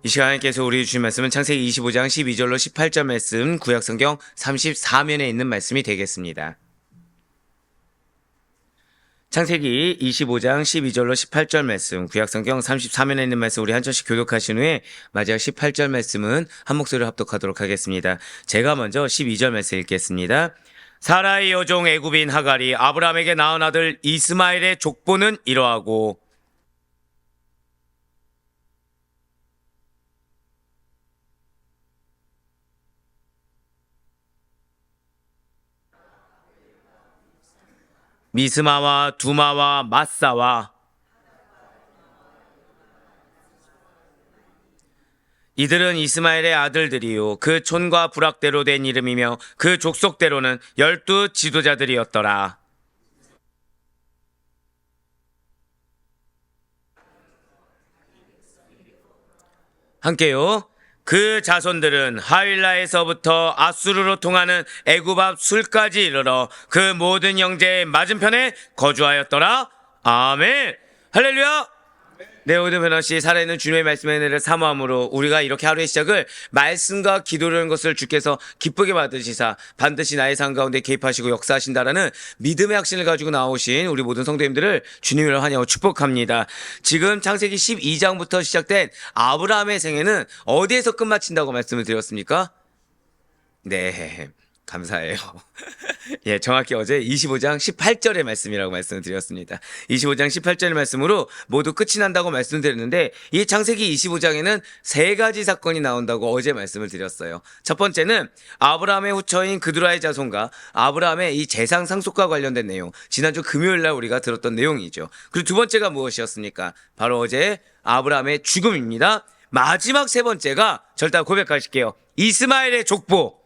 이 시간에 계속 우리 주신 말씀은 창세기 25장 12절로 18절 말씀, 구약성경 34면에 있는 말씀이 되겠습니다. 창세기 25장 12절로 18절 말씀, 구약성경 34면에 있는 말씀 우리 한 절씩 교독하신 후에 마지막 18절 말씀은 한 목소리로 합독하도록 하겠습니다. 제가 먼저 12절 말씀 읽겠습니다. 사라의 여종 애굽인 하갈이 아브라함에게 낳은 아들 이스마엘의 족보는 이러하고 미스마와 두마와 마사와 이들은 이스마엘의 아들들이요 그 촌과 부락대로 된 이름이며 그 족속대로는 12 지도자들이었더라. 함께요. 그 자손들은 하윌라에서부터 아수르로 통하는 애굽 앞 술까지 이르러 그 모든 영제의 맞은편에 거주하였더라. 아멘. 할렐루야. 네, 오늘 변호씨 살아있는 주님의 말씀의 은혜를 사모함으로 우리가 이렇게 하루의 시작을 말씀과 기도라는 것을 주께서 기쁘게 받으시사 반드시 나의 삶 가운데 개입하시고 역사하신다라는 믿음의 확신을 가지고 나오신 우리 모든 성도님들을 주님으로 환영하고 축복합니다. 지금 창세기 12장부터 시작된 아브라함의 생애는 어디에서 끝마친다고 말씀을 드렸습니까? 네, 감사해요. 예, 정확히 어제 25장 18절의 말씀이라고 말씀을 드렸습니다. 25장 18절의 말씀으로 모두 끝이 난다고 말씀드렸는데 이 창세기 25장에는 세 가지 사건이 나온다고 어제 말씀을 드렸어요. 첫 번째는 아브라함의 후처인 그두라의 자손과 아브라함의 이 재상 상속과 관련된 내용, 지난주 금요일날 우리가 들었던 내용이죠. 그리고 두 번째가 무엇이었습니까? 바로 어제 아브라함의 죽음입니다. 마지막 세 번째가 절대 고백하실게요. 이스마엘의 족보.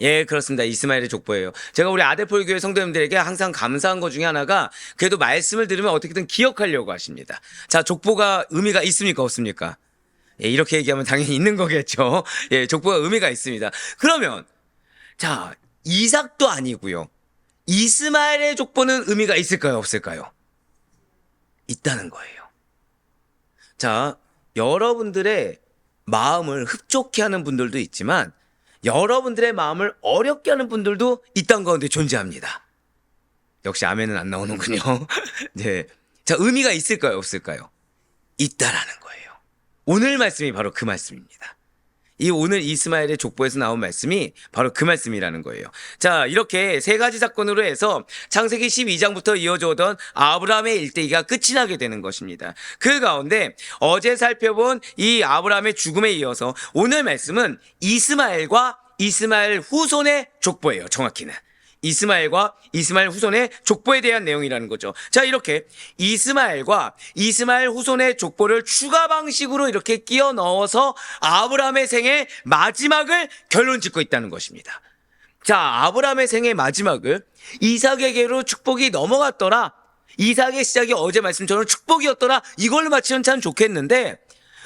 예, 그렇습니다. 이스마엘의 족보예요. 제가 우리 아데폴 교회 성도님들에게 항상 감사한 것 중에 하나가 그래도 말씀을 들으면 어떻게든 기억하려고 하십니다. 자, 족보가 의미가 있습니까? 없습니까? 예, 이렇게 얘기하면 당연히 있는 거겠죠. 예, 족보가 의미가 있습니다. 그러면 자, 이삭도 아니고요. 이스마엘의 족보는 의미가 있을까요? 없을까요? 있다는 거예요. 자, 여러분들의 마음을 흡족해 하는 분들도 있지만 여러분들의 마음을 어렵게 하는 분들도 이 땅 가운데 존재합니다. 역시 아멘은 안 나오는군요. 네. 자, 의미가 있을까요? 없을까요? 있다라는 거예요. 오늘 말씀이 바로 그 말씀입니다. 이 오늘 이스마엘의 족보에서 나온 말씀이 바로 그 말씀이라는 거예요. 자, 이렇게 세 가지 사건으로 해서 창세기 12장부터 이어져 오던 아브라함의 일대기가 끝이 나게 되는 것입니다. 그 가운데 어제 살펴본 이 아브라함의 죽음에 이어서 오늘 말씀은 이스마엘과 이스마엘 후손의 족보예요. 정확히는. 이스마엘과 이스마엘 후손의 족보에 대한 내용이라는 거죠. 자, 이렇게 이스마엘과 이스마엘 후손의 족보를 추가 방식으로 이렇게 끼워 넣어서 아브라함의 생의 마지막을 결론 짓고 있다는 것입니다. 자, 아브라함의 생의 마지막을 이삭에게로 축복이 넘어갔더라. 이삭의 시작이 어제 말씀처럼 축복이었더라. 이걸로 마치면 참 좋겠는데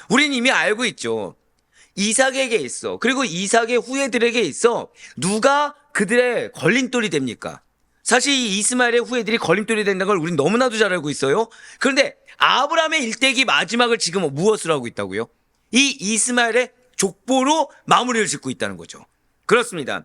우린 이미 알고 있죠. 이삭에게 있어. 그리고 이삭의 후예들에게 있어. 누가 그들의 걸림돌이 됩니까? 사실 이 이스마엘의 후예들이 걸림돌이 된다는 걸 우린 너무나도 잘 알고 있어요. 그런데 아브라함의 일대기 마지막을 지금 무엇으로 하고 있다고요? 이 이스마엘의 족보로 마무리를 짓고 있다는 거죠. 그렇습니다.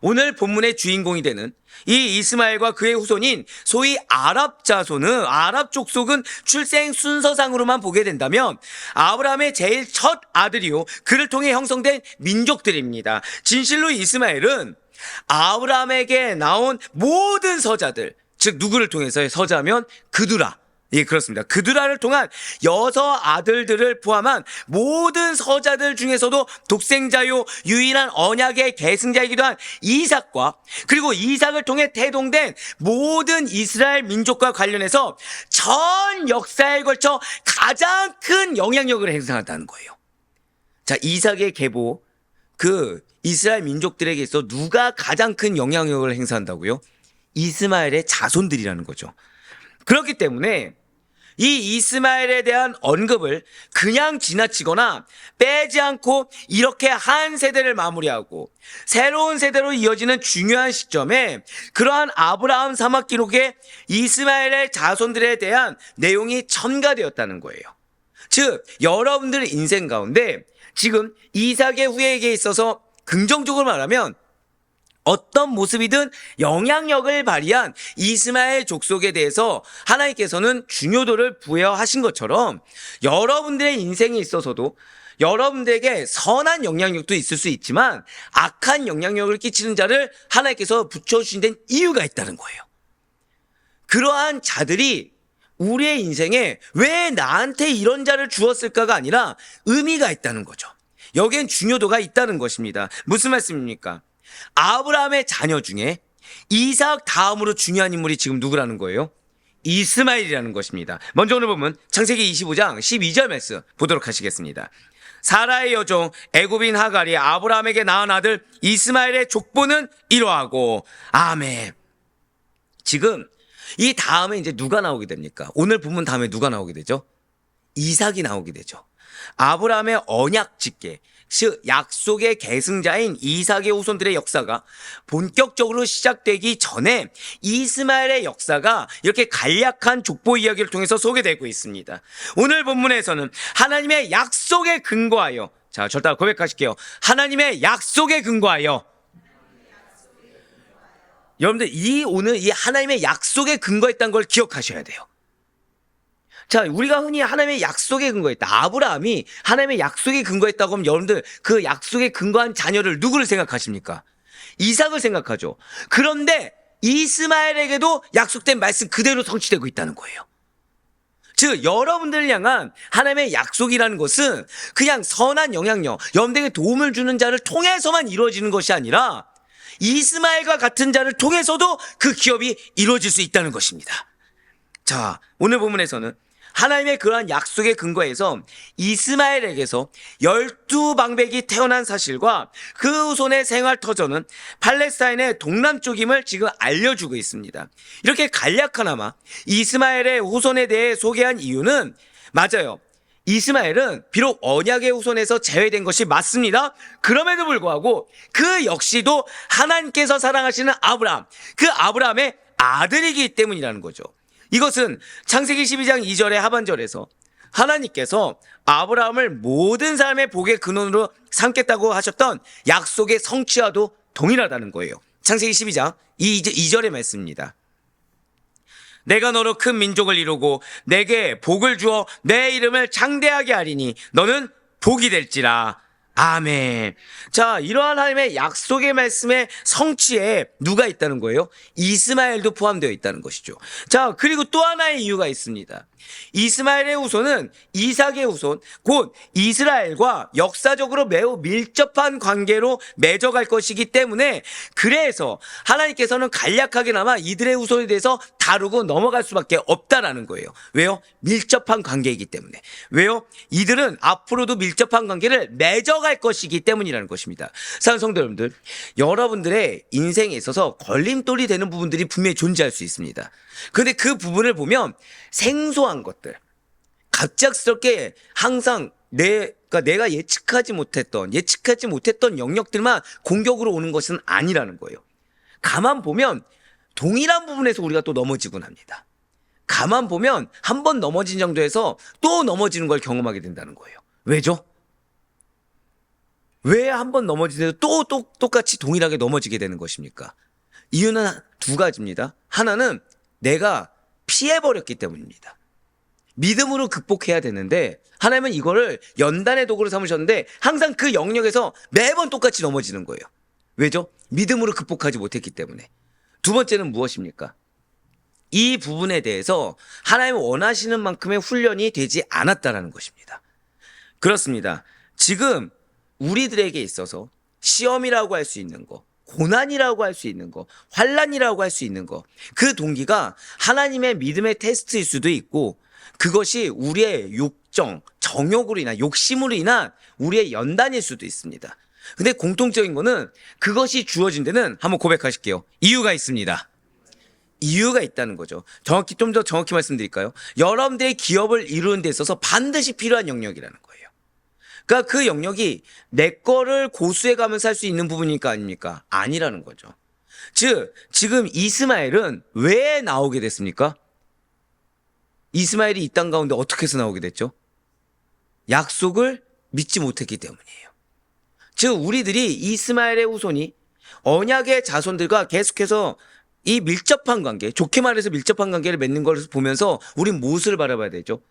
오늘 본문의 주인공이 되는 이 이스마엘과 그의 후손인 소위 아랍 자손은 아랍 족속은 출생 순서상으로만 보게 된다면 아브라함의 제일 첫 아들이요 그를 통해 형성된 민족들입니다. 진실로 이스마엘은 아브라함에게 나온 모든 서자들, 즉 누구를 통해서의 서자면 그두라. 예, 그렇습니다. 그두라를 통한 6 아들들을 포함한 모든 서자들 중에서도 독생자요 유일한 언약의 계승자이기도 한 이삭과 그리고 이삭을 통해 태동된 모든 이스라엘 민족과 관련해서 전 역사에 걸쳐 가장 큰 영향력을 행사한다는 거예요. 자, 이삭의 계보, 그 이스라엘 민족들에게 있어 누가 가장 큰 영향력을 행사한다고요? 이스마엘의 자손들이라는 거죠. 그렇기 때문에 이 이스마엘에 대한 언급을 그냥 지나치거나 빼지 않고 이렇게 한 세대를 마무리하고 새로운 세대로 이어지는 중요한 시점에 그러한 아브라함 사막 기록에 이스마엘의 자손들에 대한 내용이 첨가되었다는 거예요. 즉 여러분들의 인생 가운데 지금 이삭의 후예에게 있어서 긍정적으로 말하면 어떤 모습이든 영향력을 발휘한 이스마엘 족속에 대해서 하나님께서는 중요도를 부여하신 것처럼 여러분들의 인생에 있어서도 여러분들에게 선한 영향력도 있을 수 있지만 악한 영향력을 끼치는 자를 하나님께서 붙여주신 데는 이유가 있다는 거예요. 그러한 자들이 우리의 인생에 왜 나한테 이런 자를 주었을까가 아니라 의미가 있다는 거죠. 여기엔 중요도가 있다는 것입니다. 무슨 말씀입니까? 아브라함의 자녀 중에 이삭 다음으로 중요한 인물이 지금 누구라는 거예요? 이스마엘이라는 것입니다. 먼저 오늘 보면 창세기 25장 12절 말씀 보도록 하시겠습니다. 사라의 여종 애굽인 하갈이 아브라함에게 낳은 아들 이스마엘의 족보는 이러하고 아멘. 지금 이 다음에 이제 누가 나오게 됩니까? 오늘 본문 다음에 누가 나오게 되죠? 이삭이 나오게 되죠. 아브라함의 언약 직계, 즉 약속의 계승자인 이삭의 후손들의 역사가 본격적으로 시작되기 전에 이스마엘의 역사가 이렇게 간략한 족보 이야기를 통해서 소개되고 있습니다. 오늘 본문에서는 하나님의 약속에 근거하여, 자, 절대 고백하실게요. 하나님의 약속에 근거하여. 여러분들 오늘 이 하나님의 약속에 근거했다는 걸 기억하셔야 돼요. 자, 우리가 흔히 하나님의 약속에 근거했다. 아브라함이 하나님의 약속에 근거했다고 하면 여러분들 그 약속에 근거한 자녀를 누구를 생각하십니까? 이삭을 생각하죠. 그런데 이스마엘에게도 약속된 말씀 그대로 성취되고 있다는 거예요. 즉 여러분들을 향한 하나님의 약속이라는 것은 그냥 선한 영향력, 여러분들에게 도움을 주는 자를 통해서만 이루어지는 것이 아니라 이스마엘과 같은 자를 통해서도 그 기업이 이루어질 수 있다는 것입니다. 자, 오늘 본문에서는 하나님의 그러한 약속에 근거해서 이스마엘에게서 12방백이 태어난 사실과 그 후손의 생활 터전은 팔레스타인의 동남쪽임을 지금 알려주고 있습니다. 이렇게 간략하나마 이스마엘의 후손에 대해 소개한 이유는 맞아요. 이스마엘은 비록 언약의 후손에서 제외된 것이 맞습니다. 그럼에도 불구하고 그 역시도 하나님께서 사랑하시는 아브라함, 그 아브라함의 아들이기 때문이라는 거죠. 이것은 창세기 12장 2절의 하반절에서 하나님께서 아브라함을 모든 삶의 복의 근원으로 삼겠다고 하셨던 약속의 성취와도 동일하다는 거예요. 창세기 12장 2절의 말씀입니다. 내가 너로 큰 민족을 이루고 내게 복을 주어 내 이름을 창대하게 하리니 너는 복이 될지라. 아멘. 자, 이러한 하나님의 약속의 말씀의 성취에 누가 있다는 거예요? 이스마엘도 포함되어 있다는 것이죠. 자, 그리고 또 하나의 이유가 있습니다. 이스마엘의 후손은 이삭의 후손, 곧 이스라엘과 역사적으로 매우 밀접한 관계로 맺어갈 것이기 때문에 그래서 하나님께서는 간략하게나마 이들의 후손에 대해서 다루고 넘어갈 수밖에 없다라는 거예요. 왜요? 밀접한 관계이기 때문에. 왜요? 이들은 앞으로도 밀접한 관계를 맺어갈 것이기 때문이라는 것입니다. 사랑하는 성도 여러분들, 여러분들의 인생에 있어서 걸림돌이 되는 부분들이 분명히 존재할 수 있습니다. 그런데 그 부분을 보면 생소한 것들, 갑작스럽게 항상 내가 예측하지 못했던 영역들만 공격으로 오는 것은 아니라는 거예요. 가만 보면 동일한 부분에서 우리가 또 넘어지곤 합니다. 가만 보면 한 번 넘어진 정도에서 또 넘어지는 걸 경험하게 된다는 거예요. 왜죠? 왜 한 번 넘어지는데도 또 똑같이 동일하게 넘어지게 되는 것입니까? 이유는 두 가지입니다. 하나는 내가 피해버렸기 때문입니다. 믿음으로 극복해야 되는데 하나님은 이거를 연단의 도구로 삼으셨는데 항상 그 영역에서 매번 똑같이 넘어지는 거예요. 왜죠? 믿음으로 극복하지 못했기 때문에. 두 번째는 무엇입니까? 이 부분에 대해서 하나님 원하시는 만큼의 훈련이 되지 않았다는 것입니다. 그렇습니다. 지금 우리들에게 있어서 시험이라고 할 수 있는 거, 고난이라고 할 수 있는 거, 환난이라고 할 수 있는 거, 그 동기가 하나님의 믿음의 테스트일 수도 있고 그것이 우리의 정욕으로 인한 욕심으로 인한 우리의 연단일 수도 있습니다. 근데 공통적인 거는 그것이 주어진 데는 한번 고백하실게요. 이유가 있습니다. 이유가 있다는 거죠. 좀 더 정확히 말씀드릴까요? 여러분들의 기업을 이루는 데 있어서 반드시 필요한 영역이라는 거예요. 그러니까 그 영역이 내 거를 고수해가면서 살 수 있는 부분이니까 아닙니까? 아니라는 거죠. 즉 지금 이스마엘은 왜 나오게 됐습니까? 이스마엘이 이 땅 가운데 어떻게 해서 나오게 됐죠? 약속을 믿지 못했기 때문이에요. 즉 우리들이 이스마엘의 후손이 언약의 자손들과 계속해서 이 밀접한 관계, 좋게 말해서 밀접한 관계를 맺는 것을 보면서 우린 무엇을 바라봐야 되죠?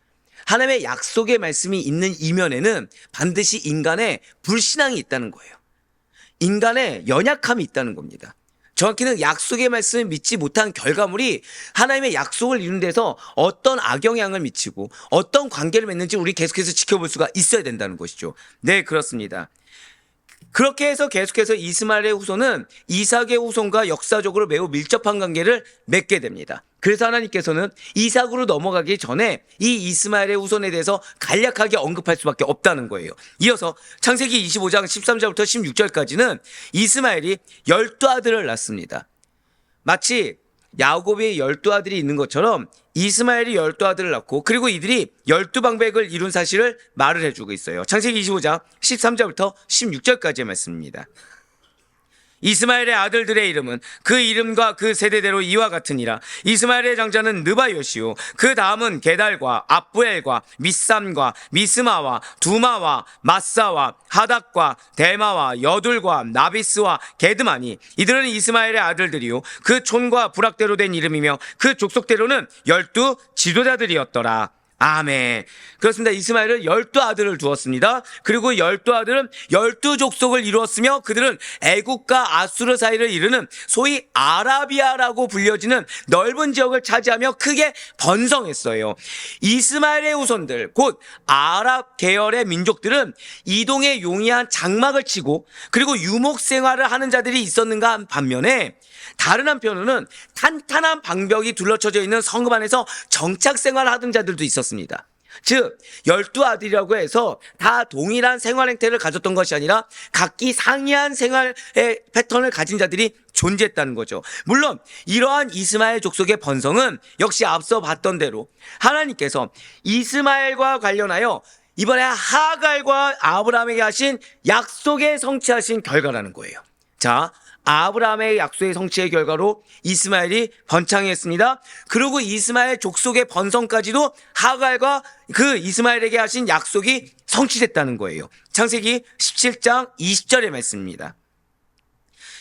하나님의 약속의 말씀이 있는 이면에는 반드시 인간의 불신앙이 있다는 거예요. 인간의 연약함이 있다는 겁니다. 정확히는 약속의 말씀을 믿지 못한 결과물이 하나님의 약속을 이루는 데서 어떤 악영향을 미치고 어떤 관계를 맺는지 우리 계속해서 지켜볼 수가 있어야 된다는 것이죠. 네, 그렇습니다. 그렇게 해서 계속해서 이스마엘의 후손은 이삭의 후손과 역사적으로 매우 밀접한 관계를 맺게 됩니다. 그래서 하나님께서는 이삭으로 넘어가기 전에 이 이스마엘의 후손에 대해서 간략하게 언급할 수밖에 없다는 거예요. 이어서 창세기 25장 13절부터 16절까지는 이스마엘이 12아들을 낳습니다. 마치 야곱이 12아들이 있는 것처럼 이스마엘이 12아들을 낳고 그리고 이들이 12방백을 이룬 사실을 말을 해주고 있어요. 창세기 25장 13절부터 16절까지의 말씀입니다. 이스마엘의 아들들의 이름은 그 이름과 그 세대대로 이와 같으니라. 이스마엘의 장자는 느바요시요 그 다음은 게달과 압부엘과 미삼과 미스마와 두마와 마사와 하닥과 데마와 여둘과 나비스와 게드마니 이들은 이스마엘의 아들들이요 그 촌과 부락대로 된 이름이며 그 족속대로는 12 지도자들이었더라. 아멘. 그렇습니다. 이스마엘은 12아들을 두었습니다. 그리고 12아들은 12족속을 이루었으며 그들은 애국과 아수르 사이를 이르는 소위 아라비아라고 불려지는 넓은 지역을 차지하며 크게 번성했어요. 이스마엘의 후손들 곧 아랍 계열의 민족들은 이동에 용이한 장막을 치고 그리고 유목 생활을 하는 자들이 있었는가 한 반면에 다른 한편으로는 탄탄한 방벽이 둘러쳐져 있는 성읍 안에서 정착 생활을 하던 자들도 있었습니다. 즉 12아들이라고 해서 다 동일한 생활 행태를 가졌던 것이 아니라 각기 상이한 생활의 패턴을 가진 자들이 존재했다는 거죠. 물론 이러한 이스마엘 족속의 번성은 역시 앞서 봤던 대로 하나님께서 이스마엘과 관련하여 이번에 하갈과 아브라함에게 하신 약속에 성취하신 결과라는 거예요. 자, 아브라함의 약속의 성취의 결과로 이스마엘이 번창했습니다. 그리고 이스마엘 족속의 번성까지도 하갈과 그 이스마엘에게 하신 약속이 성취됐다는 거예요. 창세기 17장 20절의 말씀입니다.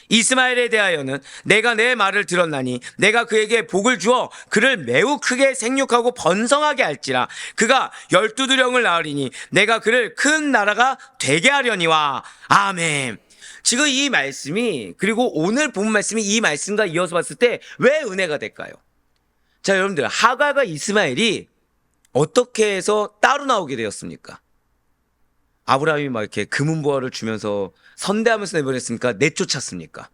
이스마엘에 대하여는 내가 내 말을 들었나니 내가 그에게 복을 주어 그를 매우 크게 생육하고 번성하게 할지라. 그가 12두령을 낳으리니 내가 그를 큰 나라가 되게 하려니와. 아멘. 지금 이 말씀이 그리고 오늘 본 말씀이 이 말씀과 이어서 봤을 때 왜 은혜가 될까요? 자, 여러분들 하갈과 이스마엘이 어떻게 해서 따로 나오게 되었습니까? 아브라함이 막 이렇게 금은보화를 주면서 선대하면서 내보냈습니까? 내쫓았습니까?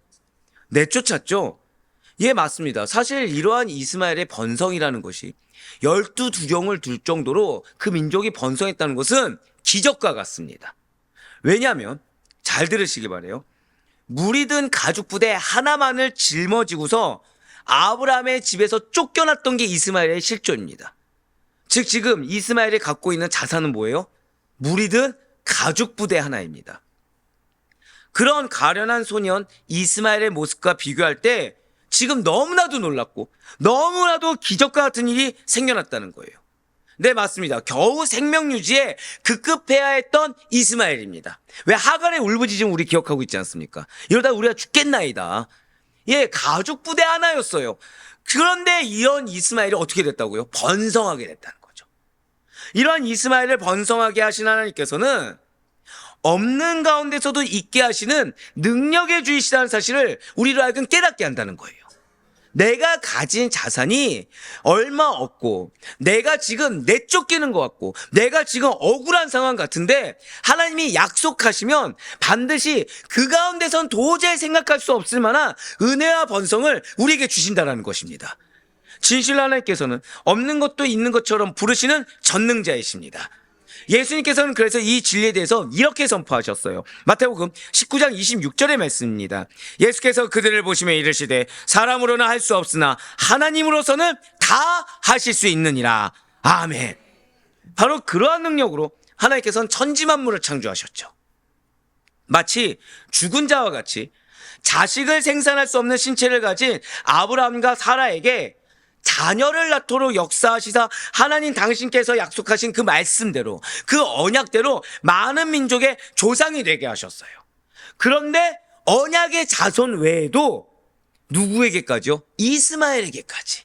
내쫓았죠? 예, 맞습니다. 사실 이러한 이스마엘의 번성이라는 것이 12두령을 둘 정도로 그 민족이 번성했다는 것은 기적과 같습니다. 왜냐하면 잘 들으시기 바라요. 물이 든 가죽 부대 하나만을 짊어지고서 아브라함의 집에서 쫓겨났던 게 이스마엘의 실존입니다. 즉 지금 이스마엘이 갖고 있는 자산은 뭐예요? 물이 든 가죽 부대 하나입니다. 그런 가련한 소년 이스마엘의 모습과 비교할 때 지금 너무나도 놀랍고 너무나도 기적과 같은 일이 생겨났다는 거예요. 네, 맞습니다. 겨우 생명 유지에 급급해야 했던 이스마엘입니다. 왜 하갈의 울부짖음 우리 기억하고 있지 않습니까? 이러다 우리가 죽겠나이다. 예, 가죽 부대 하나였어요. 그런데 이런 이스마엘이 어떻게 됐다고요? 번성하게 됐다는 거죠. 이런 이스마엘을 번성하게 하신 하나님께서는 없는 가운데서도 있게 하시는 능력의 주이시라는 사실을 우리로 하여금 깨닫게 한다는 거예요. 내가 가진 자산이 얼마 없고 내가 지금 내쫓기는 것 같고 내가 지금 억울한 상황 같은데 하나님이 약속하시면 반드시 그 가운데선 도저히 생각할 수 없을 만한 은혜와 번성을 우리에게 주신다는 것입니다. 진실로 하나님께서는 없는 것도 있는 것처럼 부르시는 전능자이십니다. 예수님께서는 그래서 이 진리에 대해서 이렇게 선포하셨어요. 마태복음 19장 26절의 말씀입니다. 예수께서 그들을 보시며 이르시되 사람으로는 할 수 없으나 하나님으로서는 다 하실 수 있느니라. 아멘. 바로 그러한 능력으로 하나님께서는 천지 만물을 창조하셨죠. 마치 죽은 자와 같이 자식을 생산할 수 없는 신체를 가진 아브라함과 사라에게 자녀를 낳도록 역사하시사 하나님 당신께서 약속하신 그 말씀대로, 그 언약대로 많은 민족의 조상이 되게 하셨어요. 그런데 언약의 자손 외에도 누구에게까지요? 이스마엘에게까지.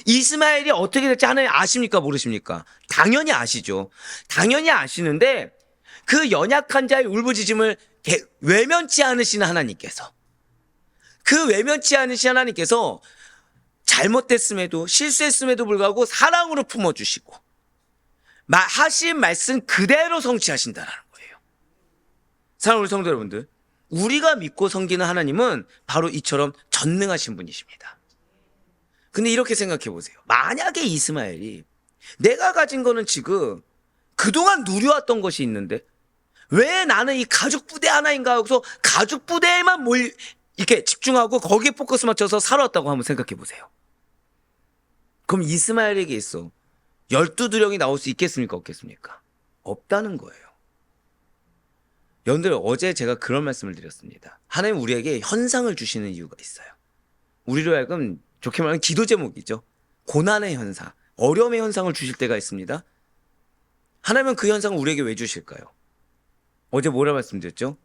이스마엘이 어떻게 될지 하나님 아십니까? 모르십니까? 당연히 아시죠. 당연히 아시는데 그 연약한 자의 울부짖음을 외면치 않으시는 하나님께서, 그 외면치 않으신 하나님께서 잘못됐음에도 실수했음에도 불구하고 사랑으로 품어주시고 하신 말씀 그대로 성취하신다는 거예요. 사랑하는 우리 성도 여러분들, 우리가 믿고 섬기는 하나님은 바로 이처럼 전능하신 분이십니다. 근데 이렇게 생각해 보세요. 만약에 이스마엘이 내가 가진 거는 지금 그동안 누려왔던 것이 있는데 왜 나는 이 가죽 부대 하나인가 하고서 가죽 부대에만 이렇게 집중하고 거기에 포커스 맞춰서 살아왔다고 한번 생각해 보세요. 그럼 이스마엘에게 있어 12두령이 나올 수 있겠습니까? 없겠습니까? 없다는 거예요. 여러분들, 어제 제가 그런 말씀을 드렸습니다. 하나님 우리에게 현상을 주시는 이유가 있어요. 우리로 하여금 좋게 말하면 기도 제목이죠. 고난의 현상, 어려움의 현상을 주실 때가 있습니다. 하나님은 그 현상을 우리에게 왜 주실까요? 어제 뭐라 말씀드렸죠?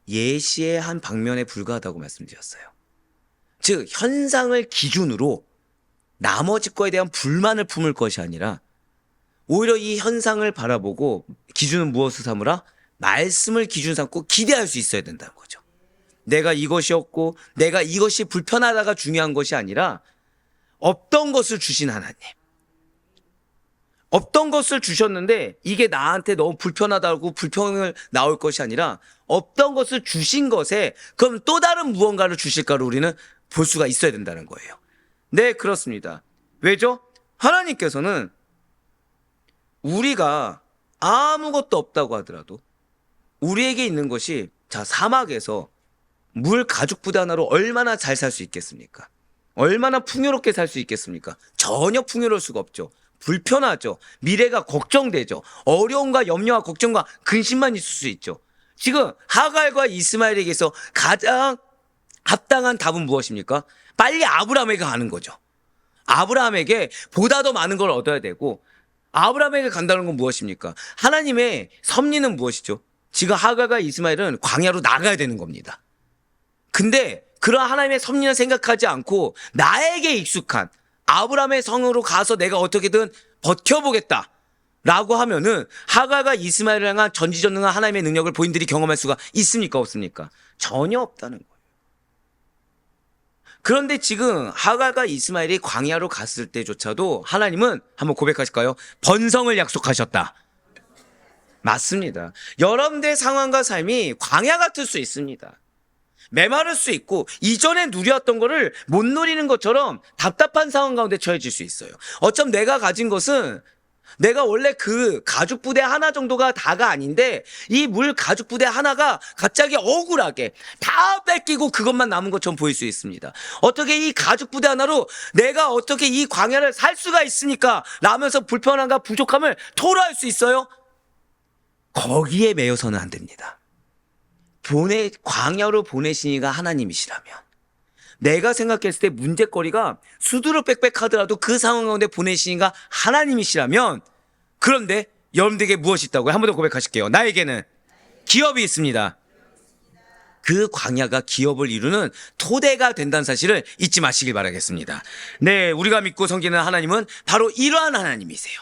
예시의 한 방면에 불과하다고 말씀드렸어요. 즉 현상을 기준으로 나머지 거에 대한 불만을 품을 것이 아니라 오히려 이 현상을 바라보고 기준은 무엇을 삼으라? 말씀을 기준 삼고 기대할 수 있어야 된다는 거죠. 내가 이것이 없고 내가 이것이 불편하다가 중요한 것이 아니라 없던 것을 주신 하나님, 없던 것을 주셨는데 이게 나한테 너무 불편하다고 불평을 나올 것이 아니라 없던 것을 주신 것에 그럼 또 다른 무언가를 주실까를 우리는 볼 수가 있어야 된다는 거예요. 네, 그렇습니다. 왜죠? 하나님께서는 우리가 아무것도 없다고 하더라도 우리에게 있는 것이, 자, 사막에서 물 가죽 부대 하나로 얼마나 잘 살 수 있겠습니까? 얼마나 풍요롭게 살 수 있겠습니까? 전혀 풍요로울 수가 없죠. 불편하죠. 미래가 걱정되죠. 어려움과 염려와 걱정과 근심만 있을 수 있죠. 지금 하갈과 이스마엘에게서 가장 합당한 답은 무엇입니까? 빨리 아브라함에게 가는 거죠. 아브라함에게 보다 더 많은 걸 얻어야 되고, 아브라함에게 간다는 건 무엇입니까? 하나님의 섭리는 무엇이죠? 지금 하갈과 이스마엘은 광야로 나가야 되는 겁니다. 근데 그런 하나님의 섭리는 생각하지 않고 나에게 익숙한 아브라함의 성으로 가서 내가 어떻게든 버텨보겠다 라고 하면은 하갈과 이스마엘을 향한 전지전능한 하나님의 능력을 본인들이 경험할 수가 있습니까? 없습니까? 전혀 없다는 거예요. 그런데 지금 하갈과 이스마엘이 광야로 갔을 때조차도 하나님은, 한번 고백하실까요? 번성을 약속하셨다. 맞습니다. 여러분들의 상황과 삶이 광야 같을 수 있습니다. 메마를 수 있고 이전에 누렸던 거를 못 누리는 것처럼 답답한 상황 가운데 처해질 수 있어요. 어쩜 내가 가진 것은 내가 원래 그 가죽 부대 하나 정도가 다가 아닌데 이 물 가죽 부대 하나가 갑자기 억울하게 다 뺏기고 그것만 남은 것처럼 보일 수 있습니다. 어떻게 이 가죽 부대 하나로 내가 어떻게 이 광야를 살 수가 있습니까? 라면서 불편함과 부족함을 토로할 수 있어요? 거기에 매여서는 안 됩니다. 광야로 보내신 이가 하나님이시라면, 내가 생각했을 때 문제거리가 수두룩 빽빽하더라도 그 상황 가운데 보내신 이가 하나님이시라면, 그런데 여러분들에게 무엇이 있다고요? 한 번 더 고백하실게요. 나에게는 기업이 있습니다. 그 광야가 기업을 이루는 토대가 된다는 사실을 잊지 마시길 바라겠습니다. 네, 우리가 믿고 섬기는 하나님은 바로 이러한 하나님이세요.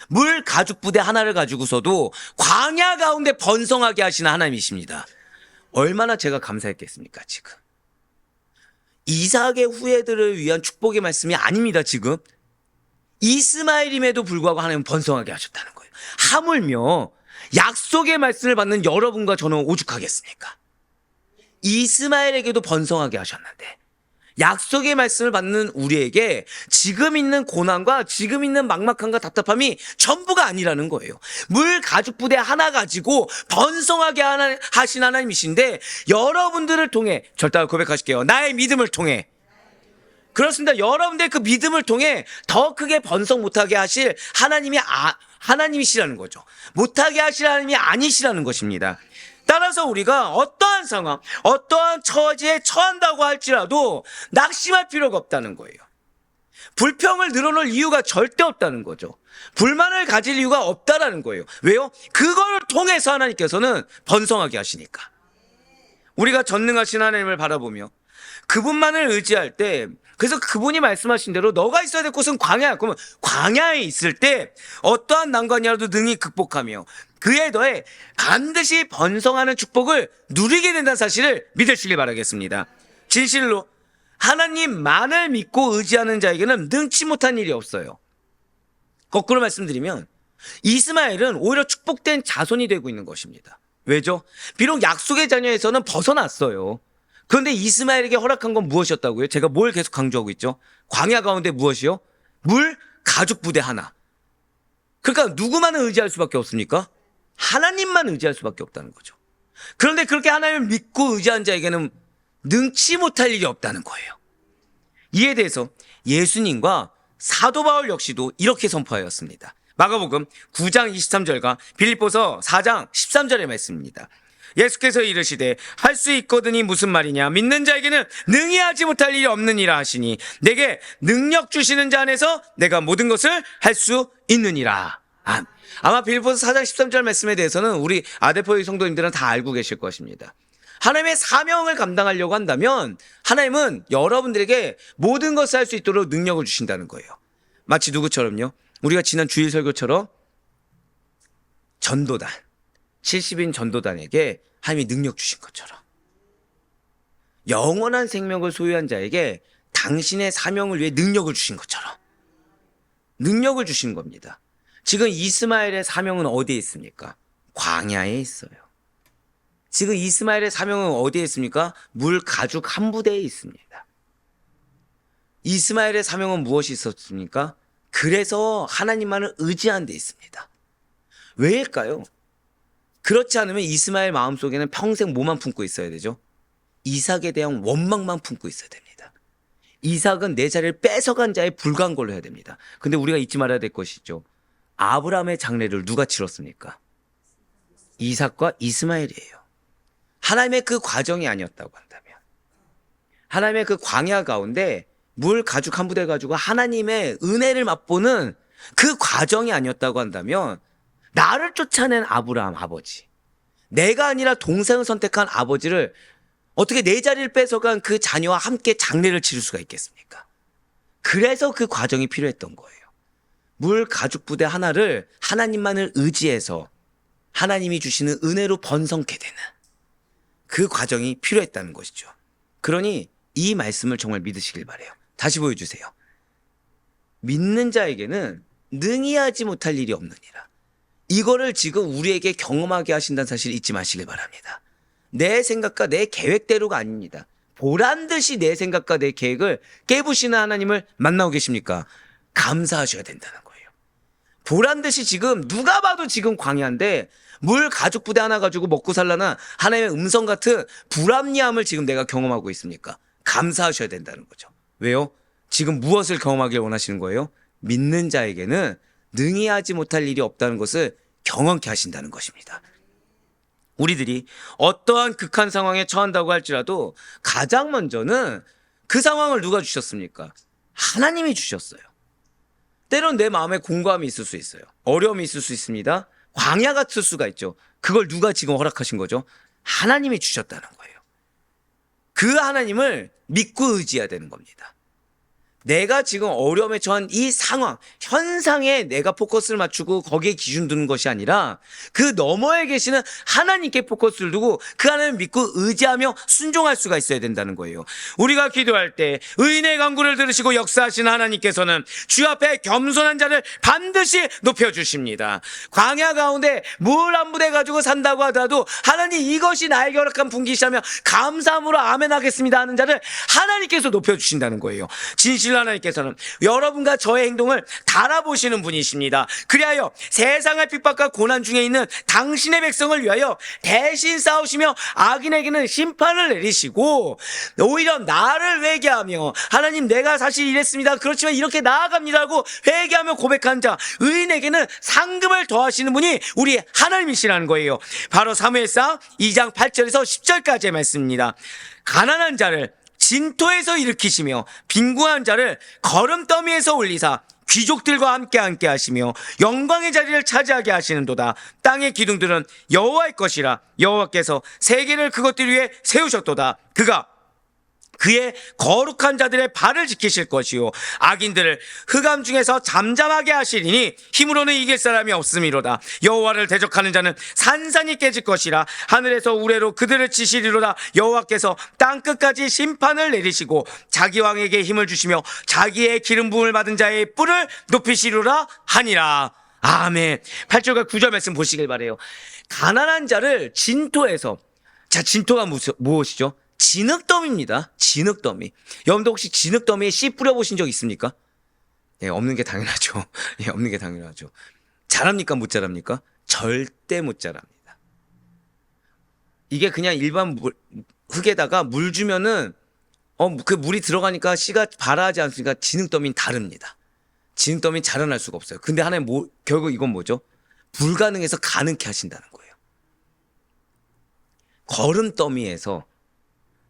물 가죽 부대 하나를 가지고서도 광야 가운데 번성하게 하시는 하나님이십니다. 얼마나 제가 감사했겠습니까? 지금 이삭의 후예들을 위한 축복의 말씀이 아닙니다. 지금 이스마엘임에도 불구하고 하나님은 번성하게 하셨다는 거예요. 하물며 약속의 말씀을 받는 여러분과 저는 오죽하겠습니까? 이스마엘에게도 번성하게 하셨는데 약속의 말씀을 받는 우리에게 지금 있는 고난과 지금 있는 막막함과 답답함이 전부가 아니라는 거예요. 물 가죽 부대 하나 가지고 번성하게 하신 하나님이신데 하나님을 통해 절대 고백하실게요. 나의 믿음을 통해. 그렇습니다. 여러분들 그 믿음을 통해 더 크게 번성 못하게 하실 하나님이시라는 거죠. 못하게 하실 하나님이 아니시라는 것입니다. 따라서 우리가 어떠한 상황, 어떠한 처지에 처한다고 할지라도 낙심할 필요가 없다는 거예요. 불평을 늘어놓을 이유가 절대 없다는 거죠. 불만을 가질 이유가 없다라는 거예요. 왜요? 그걸 통해서 하나님께서는 번성하게 하시니까. 우리가 전능하신 하나님을 바라보며 그분만을 의지할 때, 그래서 그분이 말씀하신 대로 너가 있어야 될 곳은 광야야. 그러면 광야에 있을 때 어떠한 난관이라도 능히 극복하며 그에 더해 반드시 번성하는 축복을 누리게 된다는 사실을 믿으시길 바라겠습니다. 진실로 하나님만을 믿고 의지하는 자에게는 능치 못한 일이 없어요. 거꾸로 말씀드리면 이스마엘은 오히려 축복된 자손이 되고 있는 것입니다. 왜죠? 비록 약속의 자녀에서는 벗어났어요. 그런데 이스마엘에게 허락한 건 무엇이었다고요? 제가 뭘 계속 강조하고 있죠? 광야 가운데 무엇이요? 물, 가죽 부대 하나. 그러니까 누구만을 의지할 수밖에 없습니까? 하나님만 의지할 수밖에 없다는 거죠. 그런데 그렇게 하나님을 믿고 의지한 자에게는 능치 못할 일이 없다는 거예요. 이에 대해서 예수님과 사도 바울 역시도 이렇게 선포하였습니다. 마가복음 9장 23절과 빌립보서 4장 13절의 말씀입니다. 예수께서 이르시되 할 수 있거든이 무슨 말이냐, 믿는 자에게는 능히 하지 못할 일이 없느니라 하시니 내게 능력 주시는 자 안에서 내가 모든 것을 할 수 있느니라. 아마 빌립보서 4장 13절 말씀에 대해서는 우리 아데포의 성도님들은 다 알고 계실 것입니다. 하나님의 사명을 감당하려고 한다면 하나님은 여러분들에게 모든 것을 할 수 있도록 능력을 주신다는 거예요. 마치 누구처럼요? 우리가 지난 주일 설교처럼 전도단, 70인 전도단에게 하나님이 능력 주신 것처럼 영원한 생명을 소유한 자에게 당신의 사명을 위해 능력을 주신 것처럼 능력을 주신 겁니다. 지금 이스마엘의 사명은 어디에 있습니까? 광야에 있어요. 지금 이스마엘의 사명은 어디에 있습니까? 물 가죽 한 부대에 있습니다. 이스마엘의 사명은 무엇이 있었습니까? 그래서 하나님만을 의지하는 데 있습니다. 왜일까요? 그렇지 않으면 이스마엘 마음속에는 평생 뭐만 품고 있어야 되죠? 이삭에 대한 원망만 품고 있어야 됩니다. 이삭은 내 자리를 뺏어간 자에 불과한 걸로 해야 됩니다. 근데 우리가 잊지 말아야 될 것이죠. 아브라함의 장례를 누가 치렀습니까? 이삭과 이스마엘이에요. 하나님의 그 과정이 아니었다고 한다면, 하나님의 그 광야 가운데 물 가죽 한 부대 가지고 하나님의 은혜를 맛보는 그 과정이 아니었다고 한다면, 나를 쫓아낸 아브라함 아버지, 내가 아니라 동생을 선택한 아버지를 어떻게 내 자리를 뺏어간 그 자녀와 함께 장례를 치를 수가 있겠습니까? 그래서 그 과정이 필요했던 거예요. 물 가죽 부대 하나를 하나님만을 의지해서 하나님이 주시는 은혜로 번성케 되는 그 과정이 필요했다는 것이죠. 그러니 이 말씀을 정말 믿으시길 바라요. 다시 보여주세요. 믿는 자에게는 능히 하지 못할 일이 없느니라. 이거를 지금 우리에게 경험하게 하신다는 사실 잊지 마시길 바랍니다. 내 생각과 내 계획대로가 아닙니다. 보란듯이 내 생각과 내 계획을 깨부시는 하나님을 만나고 계십니까? 감사하셔야 된다는 거예요. 보란듯이 지금 누가 봐도 지금 광야인데 물 가죽 부대 하나 가지고 먹고 살라는 하나님의 음성 같은 불합리함을 지금 내가 경험하고 있습니까? 감사하셔야 된다는 거죠. 왜요? 지금 무엇을 경험하길 원하시는 거예요? 믿는 자에게는 능히 하지 못할 일이 없다는 것을 경험케 하신다는 것입니다. 우리들이 어떠한 극한 상황에 처한다고 할지라도 가장 먼저는 그 상황을 누가 주셨습니까? 하나님이 주셨어요. 때론 내 마음에 공고함이 있을 수 있어요. 어려움이 있을 수 있습니다. 광야 같을 수가 있죠. 그걸 누가 지금 허락하신 거죠? 하나님이 주셨다는 거예요. 그 하나님을 믿고 의지해야 되는 겁니다. 내가 지금 어려움에 처한 이 상황, 현상에 내가 포커스를 맞추고 거기에 기준 두는 것이 아니라 그 너머에 계시는 하나님께 포커스를 두고 그 하나님을 믿고 의지하며 순종할 수가 있어야 된다는 거예요. 우리가 기도할 때 의인의 간구를 들으시고 역사하시는 하나님께서는 주 앞에 겸손한 자를 반드시 높여주십니다. 광야 가운데 물 한 부대 가지고 산다고 하더라도 하나님 이것이 나에게 허락한 분기시하며 감사함으로 아멘 하겠습니다 하는 자를 하나님께서 높여주신다는 거예요. 진실로 하나님께서는 여러분과 저의 행동을 달아보시는 분이십니다. 그리하여 세상의 핍박과 고난 중에 있는 당신의 백성을 위하여 대신 싸우시며 악인에게는 심판을 내리시고 오히려 나를 회개하며 하나님 내가 사실 이랬습니다. 그렇지만 이렇게 나아갑니다라고 회개하며 고백한 자 의인에게는 상급을 더하시는 분이 우리 하나님이시라는 거예요. 바로 사무엘상 2장 8절에서 10절까지의 말씀입니다. 가난한 자를 진토에서 일으키시며 빈궁한 자를 거름더미에서 올리사 귀족들과 함께 하시며 영광의 자리를 차지하게 하시는도다. 땅의 기둥들은 여호와의 것이라. 여호와께서 세계를 그것들 위에 세우셨도다. 그가 그의 거룩한 자들의 발을 지키실 것이요 악인들을 흑암 중에서 잠잠하게 하시리니 힘으로는 이길 사람이 없음이로다. 여호와를 대적하는 자는 산산이 깨질 것이라. 하늘에서 우레로 그들을 치시리로다. 여호와께서 땅끝까지 심판을 내리시고 자기 왕에게 힘을 주시며 자기의 기름 부음을 받은 자의 뿔을 높이시리로라 하니라. 아멘. 8절과 9절 말씀 보시길 바래요. 가난한 자를 진토에서, 자, 진토가 무엇이죠? 진흙더미입니다. 진흙더미. 여러분도 혹시 진흙더미에 씨 뿌려보신 적 있습니까? 예, 없는 게 당연하죠. 예, 없는 게 당연하죠. 자랍니까? 못 자랍니까? 절대 못 자랍니다. 이게 그냥 일반 흙에다가 물 주면은 그 물이 들어가니까 씨가 발아하지 않으니까 진흙더미는 다릅니다. 진흙더미는 자라날 수가 없어요. 근데 하나님 결국 이건 뭐죠? 불가능해서 가능케 하신다는 거예요. 거름더미에서,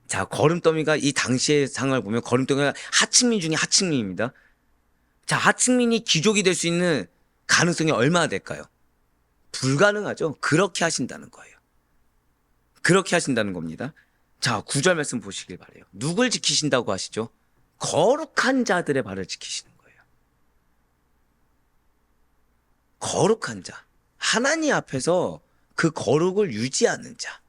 자, 거름더미가 이 당시의 상황을 보면 거름더미가 하층민 중에 하층민입니다. 자, 하층민이 귀족이 될 수 있는 가능성이 얼마나 될까요? 불가능하죠. 그렇게 하신다는 거예요. 그렇게 하신다는 겁니다. 자, 9절 말씀 보시길 바래요. 누굴 지키신다고 하시죠? 거룩한 자들의 발을 지키시는 거예요. 거룩한 자. 하나님 앞에서 그 거룩을 유지하는 자.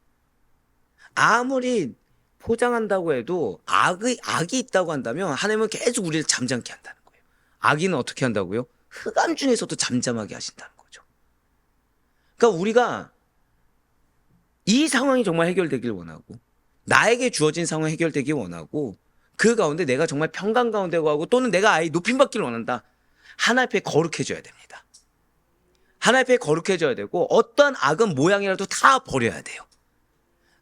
아무리 포장한다고 해도 악이 있다고 한다면 하나님은 계속 우리를 잠잠케 한다는 거예요. 악인은 어떻게 한다고요? 흑암 중에서도 잠잠하게 하신다는 거죠. 그러니까 우리가 이 상황이 정말 해결되길 원하고, 나에게 주어진 상황이 해결되길 원하고, 그 가운데 내가 정말 평강 가운데 가고, 또는 내가 아예 높임받기를 원한다. 하나님 앞에 거룩해져야 됩니다. 하나님 앞에 거룩해져야 되고, 어떠한 악은 모양이라도 다 버려야 돼요.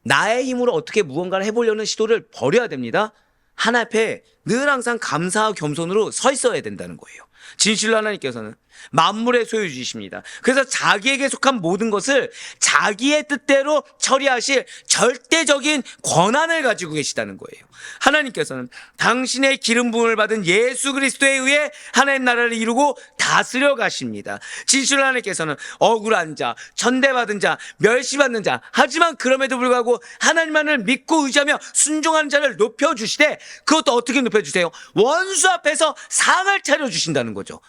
나의 힘으로 어떻게 무언가를 해보려는 시도를 버려야 됩니다. 하나님 앞에 늘 항상 감사와 겸손으로 서 있어야 된다는 거예요. 진실로 하나님께서는 만물의 소유주이십니다. 그래서 자기에게 속한 모든 것을 자기의 뜻대로 처리하실 절대적인 권한을 가지고 계시다는 거예요. 하나님께서는 당신의 기름 부음을 받은 예수 그리스도에 의해 하나님 나라를 이루고 다스려 가십니다. 진실로 하나님께서는 억울한 자, 천대받은 자, 멸시받는 자, 하지만 그럼에도 불구하고 하나님만을 믿고 의지하며 순종하는 자를 높여주시되, 그것도 어떻게 높여주세요? 원수 앞에서 상을 차려주신다는 거죠.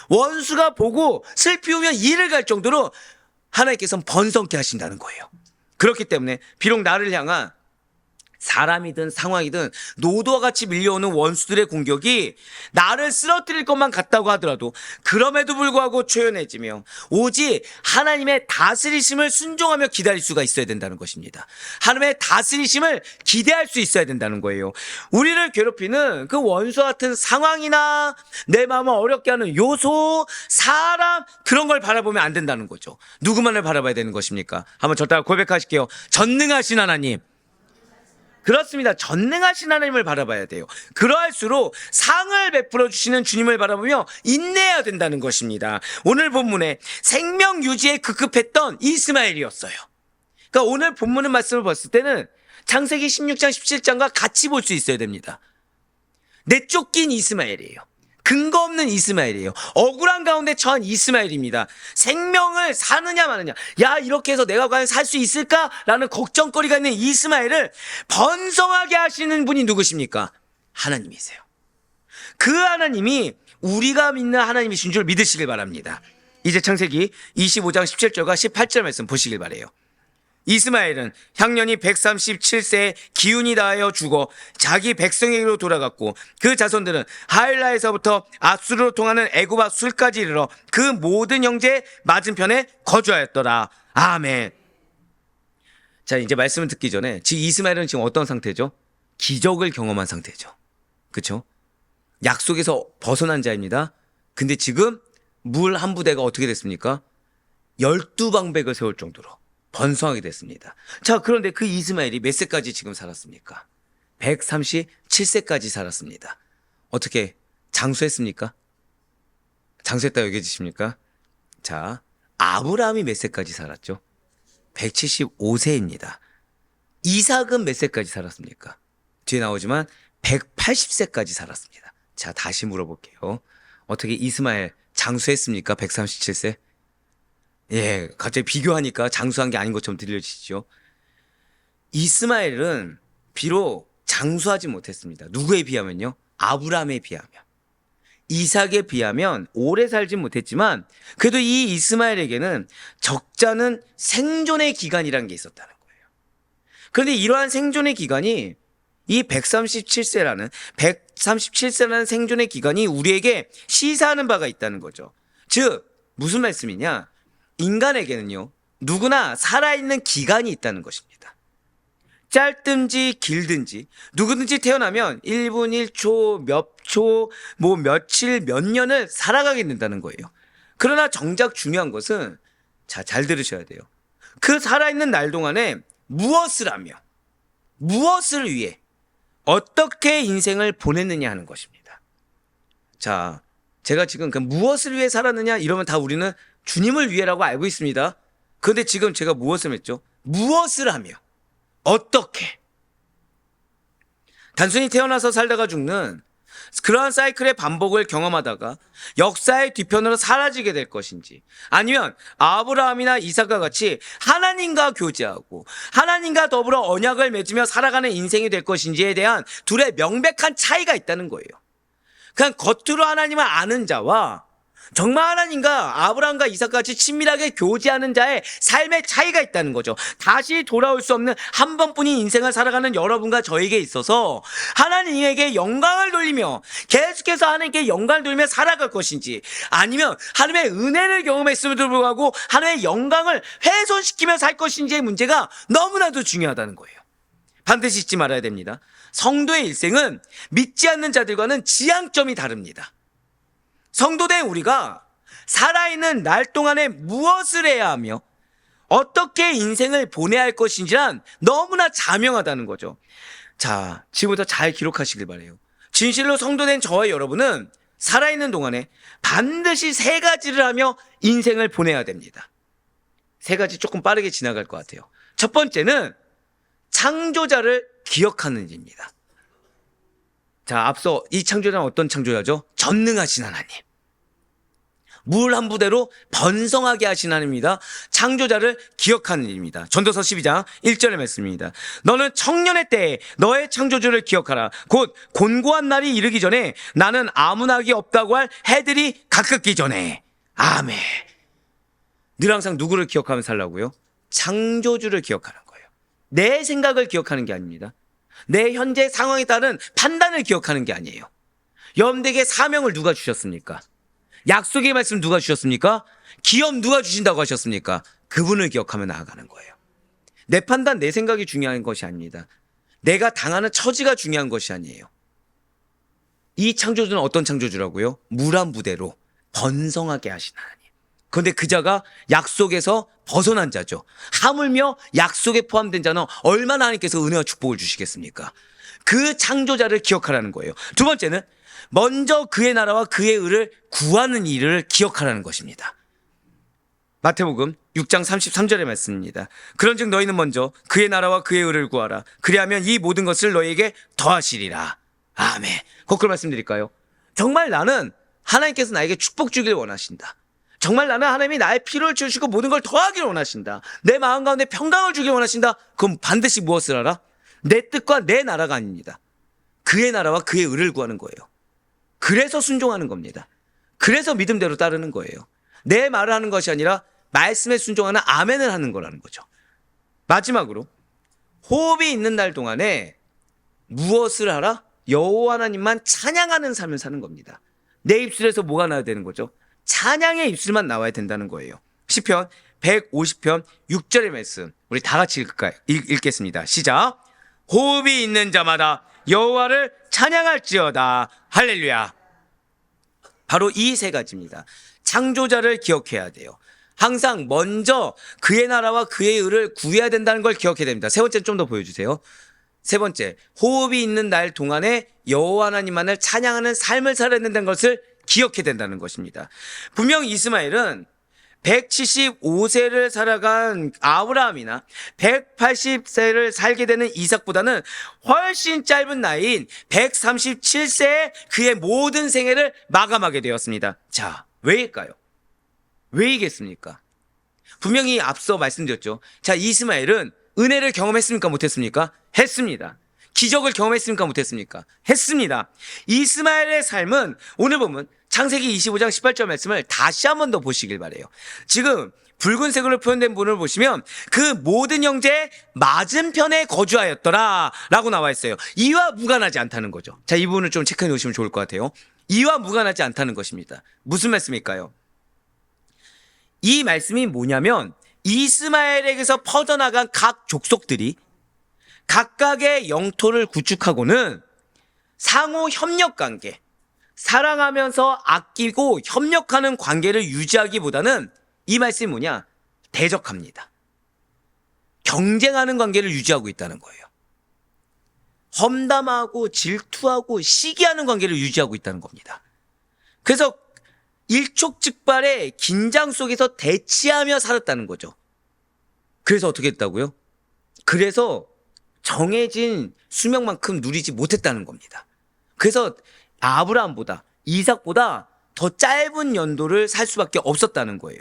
원수가 보고 슬피우며 이를 갈 정도로 하나님께서는 번성케 하신다는 거예요. 그렇기 때문에 비록 나를 향한 사람이든 상황이든 노도와 같이 밀려오는 원수들의 공격이 나를 쓰러뜨릴 것만 같다고 하더라도 그럼에도 불구하고 초연해지며 오직 하나님의 다스리심을 순종하며 기다릴 수가 있어야 된다는 것입니다. 하나님의 다스리심을 기대할 수 있어야 된다는 거예요. 우리를 괴롭히는 그 원수와 같은 상황이나 내 마음을 어렵게 하는 요소, 사람, 그런 걸 바라보면 안 된다는 거죠. 누구만을 바라봐야 되는 것입니까? 한번 저 따라 고백하실게요. 전능하신 하나님. 그렇습니다. 전능하신 하나님을 바라봐야 돼요. 그러할수록 상을 베풀어 주시는 주님을 바라보며 인내해야 된다는 것입니다. 오늘 본문에 생명 유지에 급급했던 이스마엘이었어요. 그러니까 오늘 본문의 말씀을 봤을 때는 창세기 16장 17장과 같이 볼 수 있어야 됩니다. 내쫓긴 이스마엘이에요. 근거 없는 이스마엘이에요. 억울한 가운데 처한 이스마엘입니다. 생명을 사느냐 마느냐, 야, 이렇게 해서 내가 과연 살 수 있을까라는 걱정거리가 있는 이스마엘을 번성하게 하시는 분이 누구십니까? 하나님이세요. 그 하나님이 우리가 믿는 하나님이신 줄 믿으시길 바랍니다. 이제 창세기 25장 17절과 18절 말씀 보시길 바래요. 이스마엘은 향년이 137세에 기운이 다하여 죽어 자기 백성에게로 돌아갔고, 그 자손들은 하일라에서부터 앗수르로 통하는 애굽 앞 술까지 이르러 그 모든 형제의 맞은편에 거주하였더라. 아멘. 자, 이제 말씀을 듣기 전에 지금 이스마엘은 지금 어떤 상태죠? 기적을 경험한 상태죠. 그렇죠? 약속에서 벗어난 자입니다. 근데 지금 물 한 부대가 어떻게 됐습니까? 12방백을 세울 정도로 번성하게 됐습니다. 자, 그런데 그 이스마엘이 몇 세까지 지금 살았습니까? 137세까지 살았습니다. 어떻게 장수했습니까? 장수했다 여겨지십니까? 자, 아브라함이 몇 세까지 살았죠? 175세입니다. 이삭은 몇 세까지 살았습니까? 뒤에 나오지만 180세까지 살았습니다. 자, 다시 물어볼게요. 어떻게 이스마엘 장수했습니까? 137세? 예, 갑자기 비교하니까 장수한 게 아닌 것처럼 들려지시죠? 이스마엘은 비록 장수하지 못했습니다. 누구에 비하면요? 아브라함에 비하면. 이삭에 비하면 오래 살진 못했지만 그래도 이 이스마엘에게는 적잖은 생존의 기간이라는 게 있었다는 거예요. 그런데 이러한 생존의 기간이 이 137세라는 생존의 기간이 우리에게 시사하는 바가 있다는 거죠. 즉 무슨 말씀이냐? 인간에게는요, 누구나 살아있는 기간이 있다는 것입니다. 짧든지 길든지 누구든지 태어나면 1분 1초, 몇 초, 뭐 며칠, 몇 년을 살아가게 된다는 거예요. 그러나 정작 중요한 것은, 자, 잘 들으셔야 돼요. 그 살아있는 날 동안에 무엇을 하며 무엇을 위해 어떻게 인생을 보냈느냐 하는 것입니다. 자, 제가 지금 그 무엇을 위해 살았느냐 이러면 다 우리는 주님을 위해라고 알고 있습니다. 그런데 지금 제가 무엇을 했죠? 무엇을 하며 어떻게? 단순히 태어나서 살다가 죽는 그러한 사이클의 반복을 경험하다가 역사의 뒤편으로 사라지게 될 것인지, 아니면 아브라함이나 이삭과 같이 하나님과 교제하고 하나님과 더불어 언약을 맺으며 살아가는 인생이 될 것인지에 대한 둘의 명백한 차이가 있다는 거예요. 그냥 겉으로 하나님을 아는 자와 정말 하나님과 아브라함과 이삭같이 친밀하게 교제하는 자의 삶의 차이가 있다는 거죠. 다시 돌아올 수 없는 한 번뿐인 인생을 살아가는 여러분과 저에게 있어서 하나님에게 영광을 돌리며 계속해서 하나님께 영광을 돌리며 살아갈 것인지, 아니면 하나님의 은혜를 경험했음에도 불구하고 하나님의 영광을 훼손시키며 살 것인지의 문제가 너무나도 중요하다는 거예요. 반드시 잊지 말아야 됩니다. 성도의 일생은 믿지 않는 자들과는 지향점이 다릅니다. 성도된 우리가 살아있는 날 동안에 무엇을 해야 하며 어떻게 인생을 보내야 할 것인지란 너무나 자명하다는 거죠. 자, 지금부터 잘 기록하시길 바라요. 진실로 성도된 저와 여러분은 살아있는 동안에 반드시 세 가지를 하며 인생을 보내야 됩니다. 세 가지 조금 빠르게 지나갈 것 같아요. 첫 번째는 창조자를 기억하는 일입니다. 자, 앞서 이 창조자는 어떤 창조자죠? 전능하신 하나님. 물 한 부대로 번성하게 하신 하나님입니다. 창조자를 기억하는 일입니다. 전도서 12장 1절의 말씀입니다. 너는 청년의 때에 너의 창조주를 기억하라. 곧 곤고한 날이 이르기 전에 나는 아무 낙이 없다고 할 해들이 가깝기 전에. 아멘. 늘 항상 누구를 기억하며 살라고요? 창조주를 기억하는 거예요. 내 생각을 기억하는 게 아닙니다. 내 현재 상황에 따른 판단을 기억하는 게 아니에요. 여러분들에게 사명을 누가 주셨습니까? 약속의 말씀 누가 주셨습니까? 기업 누가 주신다고 하셨습니까? 그분을 기억하며 나아가는 거예요. 내 판단, 내 생각이 중요한 것이 아닙니다. 내가 당하는 처지가 중요한 것이 아니에요. 이 창조주는 어떤 창조주라고요? 물 한 부대로 번성하게 하신 하나님. 그런데 그 자가 약속에서 벗어난 자죠. 하물며 약속에 포함된 자는 얼마나 하나님께서 은혜와 축복을 주시겠습니까? 그 창조자를 기억하라는 거예요. 두 번째는 먼저 그의 나라와 그의 의를 구하는 일을 기억하라는 것입니다. 마태복음 6장 33절의 말씀입니다. 그런즉 너희는 먼저 그의 나라와 그의 의를 구하라. 그리하면 이 모든 것을 너희에게 더하시리라. 아멘. 거꾸로 말씀드릴까요? 정말 나는 하나님께서 나에게 축복 주길 원하신다. 정말 나는 하나님이 나의 필요를 주시고 모든 걸 더하기를 원하신다. 내 마음 가운데 평강을 주길 원하신다. 그럼 반드시 무엇을 하라? 내 뜻과 내 나라가 아닙니다. 그의 나라와 그의 의를 구하는 거예요. 그래서 순종하는 겁니다. 그래서 믿음대로 따르는 거예요. 내 말을 하는 것이 아니라 말씀에 순종하는 아멘을 하는 거라는 거죠. 마지막으로 호흡이 있는 날 동안에 무엇을 하라? 여호와 하나님만 찬양하는 삶을 사는 겁니다. 내 입술에서 뭐가 나와야 되는 거죠? 찬양의 입술만 나와야 된다는 거예요. 시편 150편 6절의 말씀 우리 다 같이 읽겠습니다. 시작. 호흡이 있는 자마다 여호와를 찬양할지어다. 할렐루야. 바로 이 세 가지입니다. 창조자를 기억해야 돼요. 항상 먼저 그의 나라와 그의 의를 구해야 된다는 걸 기억해야 됩니다. 세 번째는 좀 더 보여주세요. 세 번째, 호흡이 있는 날 동안에 여호와 하나님만을 찬양하는 삶을 살아야 된다는 것을 기억해야 된다는 것입니다. 분명 이스마엘은 175세를 살아간 아브라함이나 180세를 살게 되는 이삭보다는 훨씬 짧은 나이인 137세에 그의 모든 생애를 마감하게 되었습니다. 자, 왜일까요? 왜이겠습니까? 분명히 앞서 말씀드렸죠. 자, 이스마엘은 은혜를 경험했습니까? 못했습니까? 했습니다. 기적을 경험했습니까? 못했습니까? 했습니다. 이스마엘의 삶은 오늘 보면 창세기 25장 18절 말씀을 다시 한 번 더 보시길 바래요. 지금 붉은색으로 표현된 부분을 보시면 그 모든 형제의 맞은편에 거주하였더라 라고 나와 있어요. 이와 무관하지 않다는 거죠. 자, 이 부분을 좀 체크해 놓으시면 좋을 것 같아요. 이와 무관하지 않다는 것입니다. 무슨 말씀일까요? 이 말씀이 뭐냐면 이스마엘에게서 퍼져나간 각 족속들이 각각의 영토를 구축하고는 상호 협력 관계, 사랑하면서 아끼고 협력하는 관계를 유지하기보다는 이 말씀이 뭐냐? 대적합니다. 경쟁하는 관계를 유지하고 있다는 거예요. 험담하고 질투하고 시기하는 관계를 유지하고 있다는 겁니다. 그래서 일촉즉발의 긴장 속에서 대치하며 살았다는 거죠. 그래서 어떻게 했다고요? 그래서 정해진 수명만큼 누리지 못했다는 겁니다. 그래서 아브라함보다 이삭보다 더 짧은 연도를 살 수밖에 없었다는 거예요.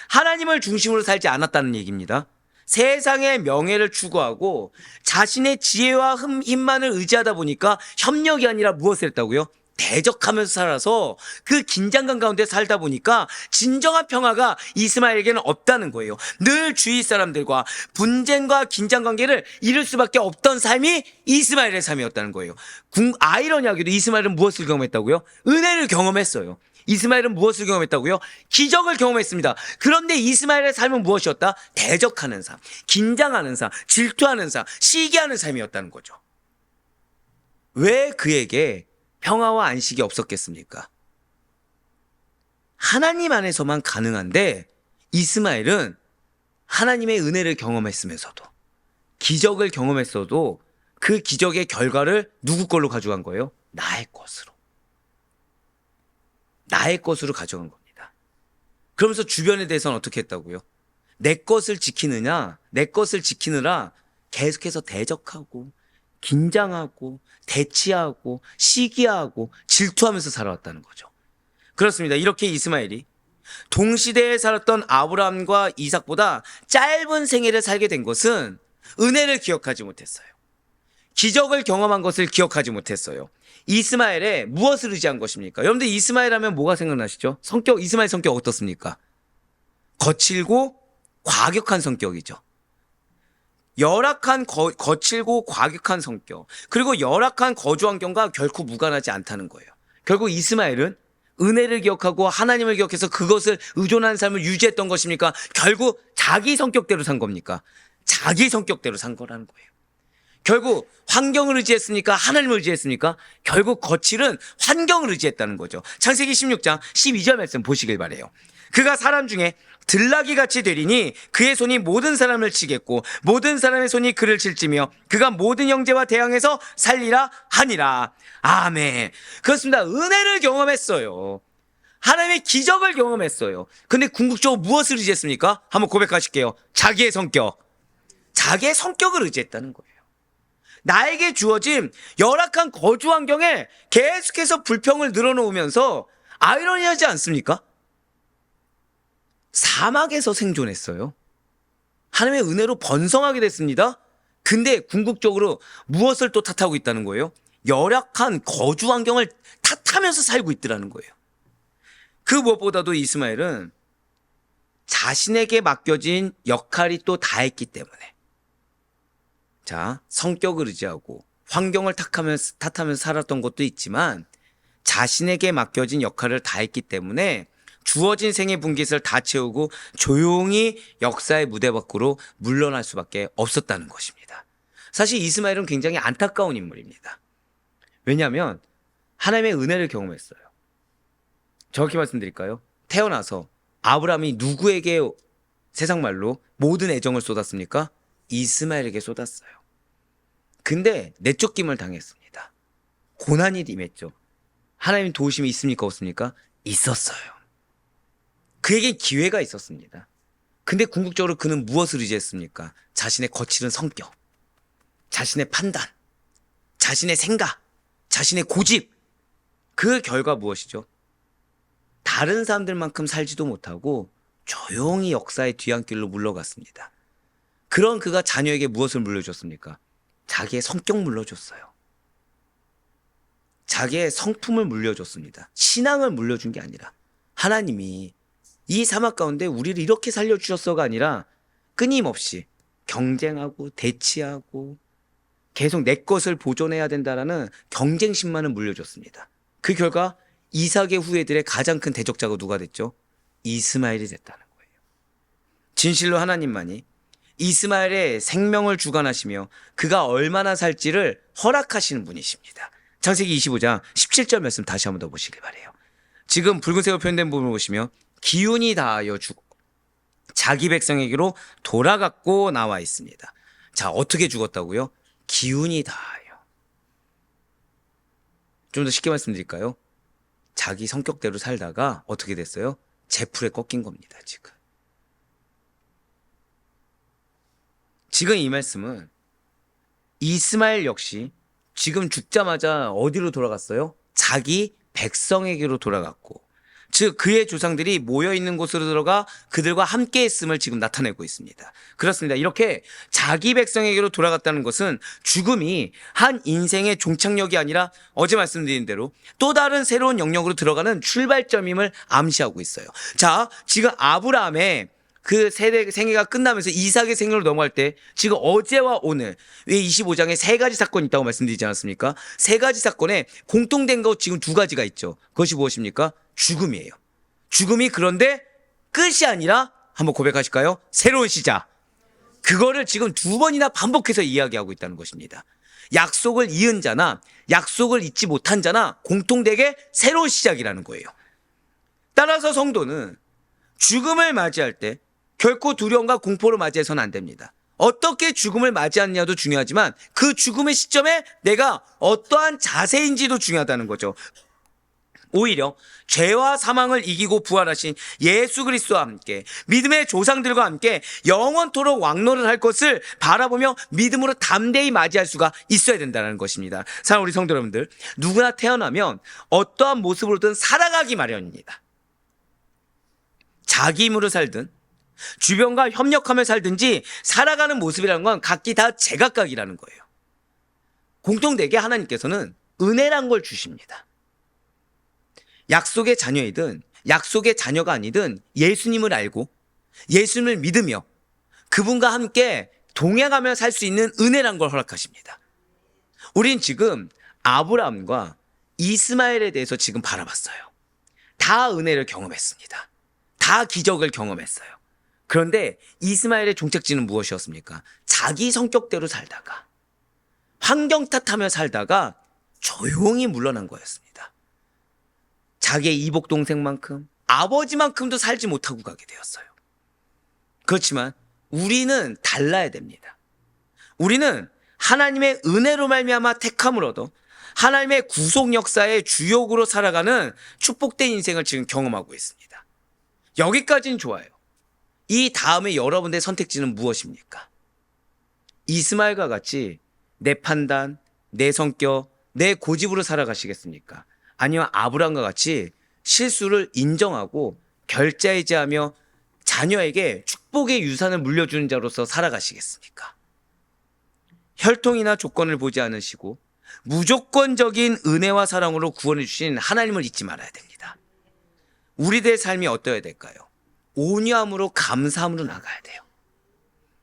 하나님을 중심으로 살지 않았다는 얘기입니다. 세상의 명예를 추구하고 자신의 지혜와 힘만을 의지하다 보니까 협력이 아니라 무엇을 했다고요? 대적하면서 살아서 그 긴장감 가운데 살다 보니까 진정한 평화가 이스마엘에게는 없다는 거예요. 늘 주위 사람들과 분쟁과 긴장관계를 이룰 수밖에 없던 삶이 이스마엘의 삶이었다는 거예요. 아이러니하게도 이스마엘은 무엇을 경험했다고요? 은혜를 경험했어요. 이스마엘은 무엇을 경험했다고요? 기적을 경험했습니다. 그런데 이스마엘의 삶은 무엇이었다? 대적하는 삶, 긴장하는 삶, 질투하는 삶, 시기하는 삶이었다는 거죠. 왜 그에게 평화와 안식이 없었겠습니까? 하나님 안에서만 가능한데 이스마엘은 하나님의 은혜를 경험했으면서도 기적을 경험했어도 그 기적의 결과를 누구 걸로 가져간 거예요? 나의 것으로. 나의 것으로 가져간 겁니다. 그러면서 주변에 대해서는 어떻게 했다고요? 내 것을 지키느냐, 내 것을 지키느라 계속해서 대적하고 긴장하고 대치하고 시기하고 질투하면서 살아왔다는 거죠. 그렇습니다. 이렇게 이스마엘이 동시대에 살았던 아브라함과 이삭보다 짧은 생애를 살게 된 것은 은혜를 기억하지 못했어요. 기적을 경험한 것을 기억하지 못했어요. 이스마엘의 무엇을 의지한 것입니까? 여러분들 이스마엘 하면 뭐가 생각나시죠? 이스마엘 성격 어떻습니까? 거칠고 과격한 성격이죠. 열악한 거칠고 과격한 성격, 그리고 열악한 거주 환경과 결코 무관하지 않다는 거예요. 결국 이스마엘은 은혜를 기억하고 하나님을 기억해서 그것을 의존하는 삶을 유지했던 것입니까? 결국 자기 성격대로 산 겁니까? 자기 성격대로 산 거라는 거예요. 결국 환경을 의지했습니까? 하나님을 의지했습니까? 결국 거칠은 환경을 의지했다는 거죠. 창세기 16장 12절 말씀 보시길 바래요. 그가 사람 중에 들나귀같이 되리니 그의 손이 모든 사람을 치겠고 모든 사람의 손이 그를 칠지며 그가 모든 형제와 대항해서 살리라 하니라. 아멘. 그렇습니다. 은혜를 경험했어요. 하나님의 기적을 경험했어요. 근데 궁극적으로 무엇을 의지했습니까? 한번 고백하실게요. 자기의 성격. 자기의 성격을 의지했다는 거예요. 나에게 주어진 열악한 거주 환경에 계속해서 불평을 늘어놓으면서 아이러니하지 않습니까? 사막에서 생존했어요. 하나님의 은혜로 번성하게 됐습니다. 근데 궁극적으로 무엇을 또 탓하고 있다는 거예요? 열악한 거주 환경을 탓하면서 살고 있더라는 거예요. 그 무엇보다도 이스마엘은 자신에게 맡겨진 역할이 또 다했기 때문에, 자, 성격을 의지하고 환경을 탓하면서 살았던 것도 있지만 자신에게 맡겨진 역할을 다했기 때문에 주어진 생의 분깃을 다 채우고 조용히 역사의 무대 밖으로 물러날 수밖에 없었다는 것입니다. 사실 이스마엘은 굉장히 안타까운 인물입니다. 왜냐하면 하나님의 은혜를 경험했어요. 정확히 말씀드릴까요? 태어나서 아브라함이 누구에게 세상 말로 모든 애정을 쏟았습니까? 이스마엘에게 쏟았어요. 근데 내쫓김을 당했습니다. 고난이 임했죠. 하나님 도우심이 있습니까? 없습니까? 있었어요. 그에겐 기회가 있었습니다. 근데 궁극적으로 그는 무엇을 의지했습니까? 자신의 거칠은 성격, 자신의 판단, 자신의 생각, 자신의 고집. 그 결과 무엇이죠? 다른 사람들만큼 살지도 못하고 조용히 역사의 뒤안길로 물러갔습니다. 그런 그가 자녀에게 무엇을 물려줬습니까? 자기의 성격 물려줬어요. 자기의 성품을 물려줬습니다. 신앙을 물려준 게 아니라 하나님이 이 사막 가운데 우리를 이렇게 살려주셨어가 아니라 끊임없이 경쟁하고 대치하고 계속 내 것을 보존해야 된다라는 경쟁심만을 물려줬습니다. 그 결과 이삭의 후예들의 가장 큰 대적자가 누가 됐죠? 이스마엘이 됐다는 거예요. 진실로 하나님만이 이스마엘의 생명을 주관하시며 그가 얼마나 살지를 허락하시는 분이십니다. 창세기 25장 17절 말씀 다시 한번 더 보시길 바라요. 지금 붉은색으로 표현된 부분을 보시면 기운이 다하여 죽고 자기 백성에게로 돌아갔고 나와 있습니다. 자, 어떻게 죽었다고요? 기운이 다하여. 좀 더 쉽게 말씀드릴까요? 자기 성격대로 살다가 어떻게 됐어요? 제풀에 꺾인 겁니다. 지금 이 말씀은 이스마엘 역시 지금 죽자마자 어디로 돌아갔어요? 자기 백성에게로 돌아갔고, 즉 그의 조상들이 모여있는 곳으로 들어가 그들과 함께 했음을 지금 나타내고 있습니다. 그렇습니다. 이렇게 자기 백성에게로 돌아갔다는 것은 죽음이 한 인생의 종착역이 아니라 어제 말씀드린 대로 또 다른 새로운 영역으로 들어가는 출발점임을 암시하고 있어요. 자, 지금 아브라함의 그 생애가 끝나면서 이삭의 생애로 넘어갈 때 지금 어제와 오늘 왜 25장에 세 가지 사건이 있다고 말씀드리지 않았습니까? 세 가지 사건에 공통된 것 지금 두 가지가 있죠. 그것이 무엇입니까? 죽음이에요. 죽음이 그런데 끝이 아니라 한번 고백하실까요? 새로운 시작. 그거를 지금 두 번이나 반복해서 이야기하고 있다는 것입니다. 약속을 이은 자나 약속을 잊지 못한 자나 공통되게 새로운 시작이라는 거예요. 따라서 성도는 죽음을 맞이할 때 결코 두려움과 공포를 맞이해서는 안 됩니다. 어떻게 죽음을 맞이하느냐도 중요하지만 그 죽음의 시점에 내가 어떠한 자세인지도 중요하다는 거죠. 오히려 죄와 사망을 이기고 부활하신 예수 그리스도와 함께 믿음의 조상들과 함께 영원토록 왕노를 할 것을 바라보며 믿음으로 담대히 맞이할 수가 있어야 된다는 것입니다. 사랑하는 우리 성도 여러분들, 누구나 태어나면 어떠한 모습으로든 살아가기 마련입니다. 자기 힘으로 살든 주변과 협력하며 살든지 살아가는 모습이라는 건 각기 다 제각각이라는 거예요. 공통되게 하나님께서는 은혜란 걸 주십니다. 약속의 자녀이든 약속의 자녀가 아니든 예수님을 알고 예수님을 믿으며 그분과 함께 동행하며 살 수 있는 은혜란 걸 허락하십니다. 우린 지금 아브라함과 이스마엘에 대해서 지금 바라봤어요. 다 은혜를 경험했습니다. 다 기적을 경험했어요. 그런데 이스마엘의 종착지는 무엇이었습니까? 자기 성격대로 살다가 환경 탓하며 살다가 조용히 물러난 거였습니다. 자기의 이복 동생만큼 아버지만큼도 살지 못하고 가게 되었어요. 그렇지만 우리는 달라야 됩니다. 우리는 하나님의 은혜로 말미암아 택함을 얻어 하나님의 구속 역사의 주역으로 살아가는 축복된 인생을 지금 경험하고 있습니다. 여기까지는 좋아요. 이 다음에 여러분의 선택지는 무엇입니까? 이스마엘과 같이 내 판단, 내 성격, 내 고집으로 살아가시겠습니까? 아니면 아브라함과 같이 실수를 인정하고 결자해제하며 자녀에게 축복의 유산을 물려주는 자로서 살아가시겠습니까? 혈통이나 조건을 보지 않으시고 무조건적인 은혜와 사랑으로 구원해 주신 하나님을 잊지 말아야 됩니다. 우리들의 삶이 어떠해야 될까요? 온유함으로 감사함으로 나가야 돼요.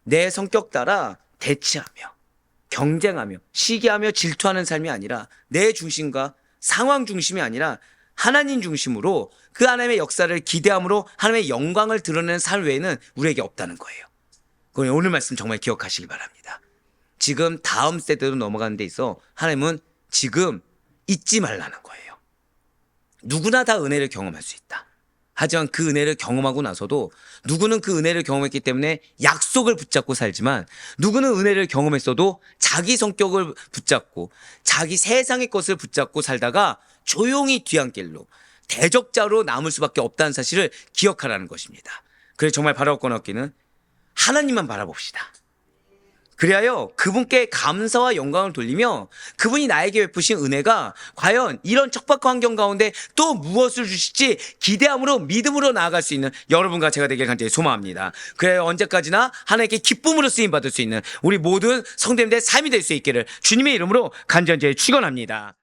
내 성격 따라 대치하며 경쟁하며 시기하며 질투하는 삶이 아니라 내 중심과 상황 중심이 아니라 하나님 중심으로 그 하나님의 역사를 기대함으로 하나님의 영광을 드러내는 삶 외에는 우리에게 없다는 거예요. 그건 오늘 말씀 정말 기억하시기 바랍니다. 지금 다음 세대로 넘어가는 데 있어 하나님은 지금 잊지 말라는 거예요. 누구나 다 은혜를 경험할 수 있다. 하지만 그 은혜를 경험하고 나서도 누구는 그 은혜를 경험했기 때문에 약속을 붙잡고 살지만 누구는 은혜를 경험했어도 자기 성격을 붙잡고 자기 세상의 것을 붙잡고 살다가 조용히 뒤안길로 대적자로 남을 수밖에 없다는 사실을 기억하라는 것입니다. 그래서 정말 바라옵건 없기는 하나님만 바라봅시다. 그리하여 그분께 감사와 영광을 돌리며 그분이 나에게 베푸신 은혜가 과연 이런 척박한 환경 가운데 또 무엇을 주실지 기대함으로 믿음으로 나아갈 수 있는 여러분과 제가 되길 간절히 소망합니다. 그래야 언제까지나 하나님께 기쁨으로 쓰임받을 수 있는 우리 모든 성도님들의 삶이 될 수 있기를 주님의 이름으로 간절히 축원합니다.